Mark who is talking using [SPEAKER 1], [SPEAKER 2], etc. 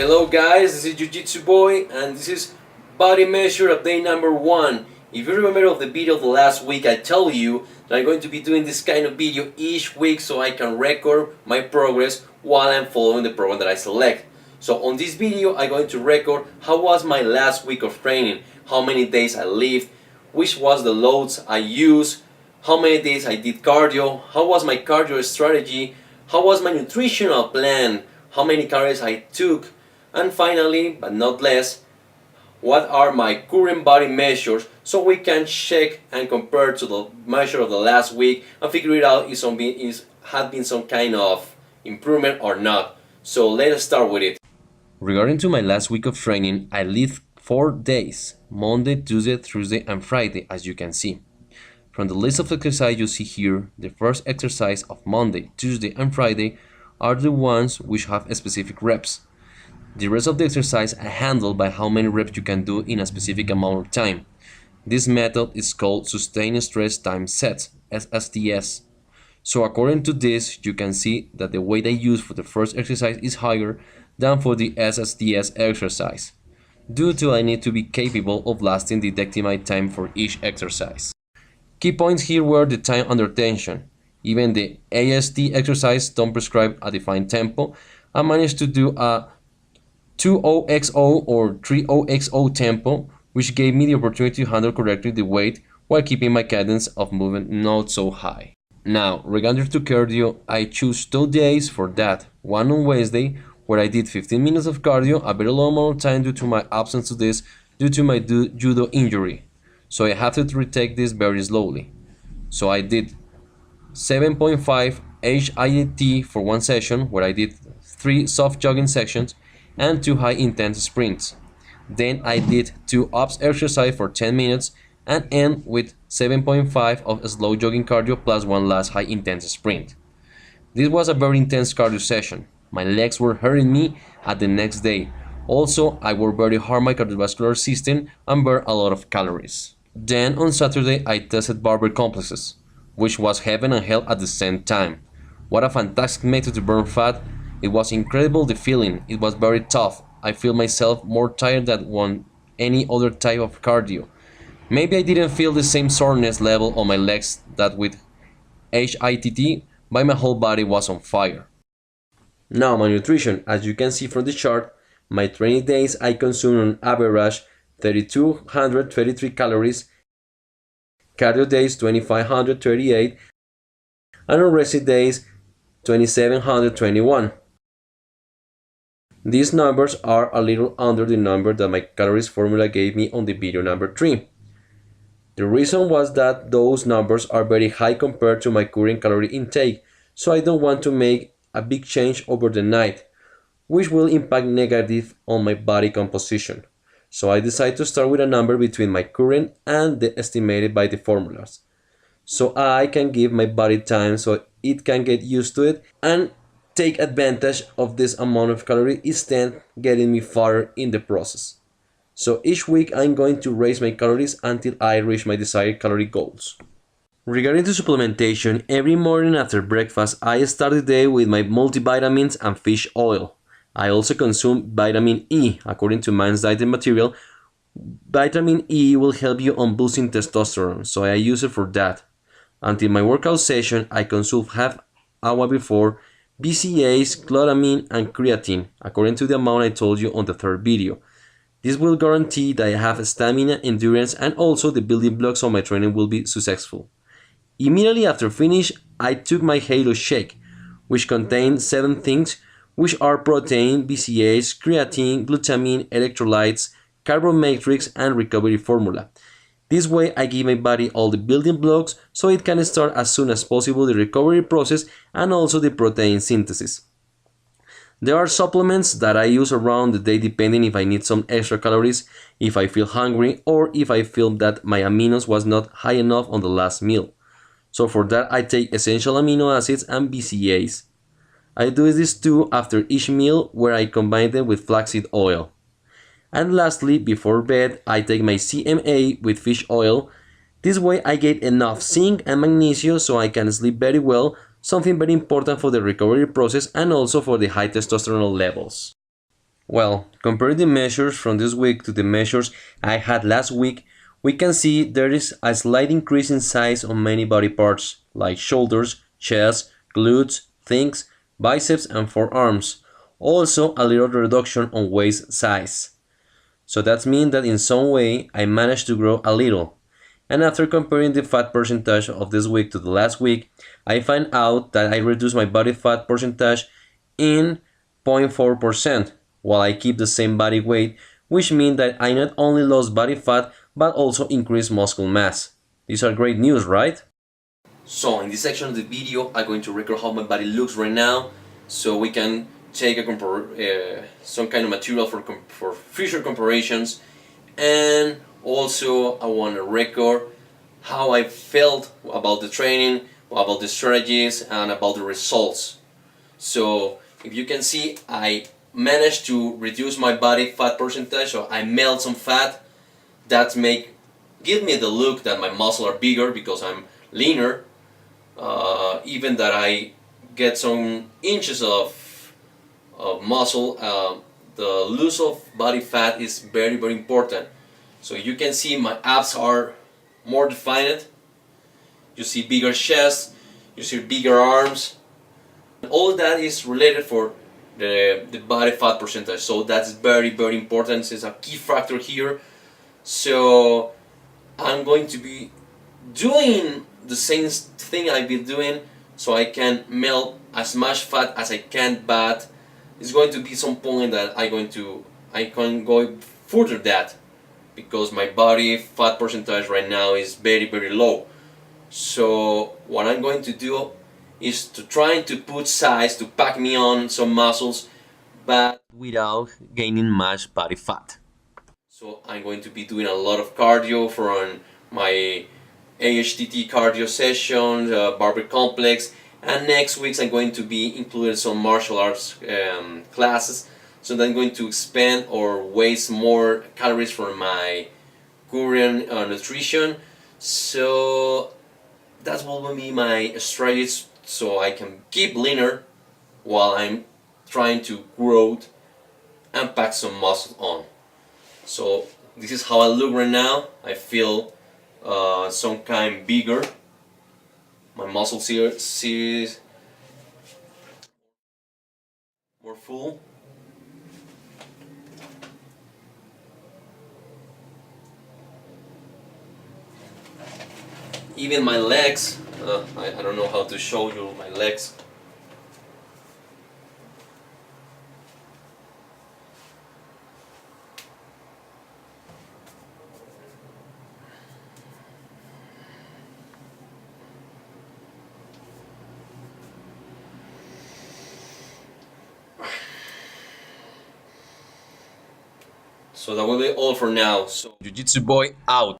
[SPEAKER 1] Hello guys, this is Jiujitsuboy and this is body measure of day number 1. If you remember of the video of the last week, I tell you that I'm going to be doing this kind of video each week so I can record my progress while I'm following the program that I select. So on this video I'm going to record how was my last week of training, how many days I lived, which was the loads I used, how many days I did cardio, how was my cardio strategy, how was my nutritional plan, how many calories I took, and finally, but not less, what are my current body measures so we can check and compare to the measure of the last week and figure it out if had been some kind of improvement or not. So let us start with it. Regarding to my last week of training, I lived 4 days, Monday, Tuesday, Thursday and Friday, as you can see. From the list of exercise you see here, the first exercise of Monday, Tuesday and Friday are the ones which have specific reps. The rest of the exercise are handled by how many reps you can do in a specific amount of time. This method is called Sustained Stress Time Sets, SSTS. So according to this, you can see that the weight I use for the first exercise is higher than for the SSTS exercise, due to I need to be capable of lasting detecting my time for each exercise. Key points here were the time under tension. Even the AST exercise don't prescribe a defined tempo. I managed to do a 20XO or 30XO tempo, which gave me the opportunity to handle correctly the weight while keeping my cadence of movement not so high. Now, regarding to cardio, I choose 2 days for that. One on Wednesday, where I did 15 minutes of cardio, a very low amount of time due to my absence to this due to my judo injury. So I have to retake this very slowly. So I did 7.5 HIIT for one session, where I did 3 soft jogging sections and 2 high intense sprints. Then I did 2 abs exercise for 10 minutes and end with 7.5 of slow jogging cardio plus 1 last high intense sprint. This was a very intense cardio session. My legs were hurting me at the next day. Also, I worked very hard my cardiovascular system and burned a lot of calories. Then on Saturday I tested barbell complexes, which was heaven and hell at the same time. What a fantastic method to burn fat. It was incredible the feeling. It was very tough. I feel myself more tired than on any other type of cardio. Maybe I didn't feel the same soreness level on my legs that with HIIT, but my whole body was on fire. Now my nutrition, as you can see from the chart, my training days I consume on average 3,223 calories, cardio days 2,538, and on rested days 2,721. These numbers are a little under the number that my calories formula gave me on the video number 3. The reason was that those numbers are very high compared to my current calorie intake, so I don't want to make a big change over the night, which will impact negative on my body composition. So I decided to start with a number between my current and the estimated by the formulas, so I can give my body time so it can get used to it and take advantage of this amount of calorie instead getting me farther in the process. So each week I'm going to raise my calories until I reach my desired calorie goals. Regarding to supplementation, every morning after breakfast I start the day with my multivitamins and fish oil. I also consume vitamin E. According to Man's Diet and Material, vitamin E will help you on boosting testosterone, so I use it for that. Until my workout session, I consume half hour before BCAAs, glutamine, and creatine, according to the amount I told you on the third video. This will guarantee that I have stamina, endurance, and also the building blocks of my training will be successful. Immediately after finish, I took my Halo Shake, which contains 7 things, which are protein, BCAAs, creatine, glutamine, electrolytes, carbon matrix, and recovery formula. This way I give my body all the building blocks so it can start as soon as possible the recovery process and also the protein synthesis. There are supplements that I use around the day depending if I need some extra calories, if I feel hungry, or if I feel that my aminos was not high enough on the last meal. So for that I take essential amino acids and BCAAs. I do this too after each meal, where I combine them with flaxseed oil. And lastly, before bed, I take my CMA with fish oil. This way I get enough zinc and magnesium so I can sleep very well, something very important for the recovery process and also for the high testosterone levels. Well, comparing the measures from this week to the measures I had last week, we can see there is a slight increase in size on many body parts, like shoulders, chest, glutes, thighs, biceps, and forearms. Also, a little reduction on waist size. So that means that in some way I managed to grow a little. And after comparing the fat percentage of this week to the last week, I find out that I reduced my body fat percentage in 0.4%, while I keep the same body weight, which means that I not only lost body fat but also increased muscle mass. These are great news, right? So in this section of the video, I'm going to record how my body looks right now, so we can take some kind of material for future comparisons, and also I want to record how I felt about the training, about the strategies, and about the results. So if you can see, I managed to reduce my body fat percentage, so I melt some fat. That give me the look that my muscles are bigger because I'm leaner. Even that I get some inches of muscle, the loss of body fat is very important. So you can see my abs are more defined. You see bigger chest, you see bigger arms. All that is related for the body fat percentage. So that's very important. It's a key factor here. So I'm going to be doing the same thing I've been doing, so I can melt as much fat as I can, but it's going to be some point that I can go further that, because my body fat percentage right now is very low. So what I'm going to do is to try to put size to pack me on some muscles, but without gaining much body fat. So I'm going to be doing a lot of cardio from my AHTT cardio sessions, barbell complex, and next week I'm going to be including some martial arts classes, so that I'm going to expand or waste more calories from my current nutrition. So that's what will be my strategies, so I can keep leaner while I'm trying to grow and pack some muscle on. So this is how I look right now. I feel some kind bigger. My muscles here see more full. Even my legs, I don't know how to show you my legs. So that will be all for now. So Jiujitsuboy out.